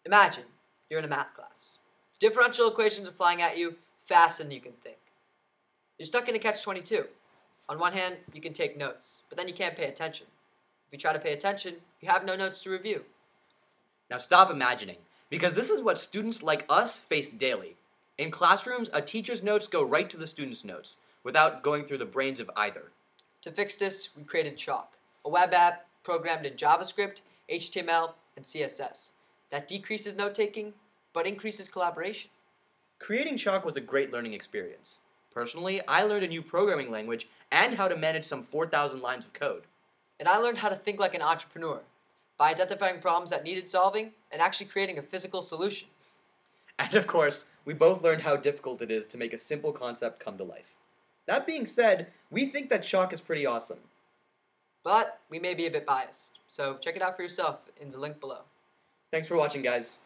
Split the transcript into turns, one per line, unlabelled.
Imagine you're in a math class. Differential equations are flying at you faster than you can think. You're stuck in a catch-22. On one hand, you can take notes, but then you can't pay attention. If you try to pay attention, you have no notes to review.
Now stop imagining, because this is what students like us face daily. In classrooms, a teacher's notes go right to the student's notes, without going through the brains of either.
To fix this, we created Chalk, a web app programmed in JavaScript, HTML, and CSS that decreases note-taking, but increases collaboration.
Creating Chalk was a great learning experience. Personally, I learned a new programming language and how to manage some 4,000 lines of code.
And I learned how to think like an entrepreneur by identifying problems that needed solving and actually creating a physical solution.
And of course, we both learned how difficult it is to make a simple concept come to life. That being said, we think that Chalk is pretty awesome.
But we may be a bit biased, so check it out for yourself in the link below.
Thanks for watching, guys.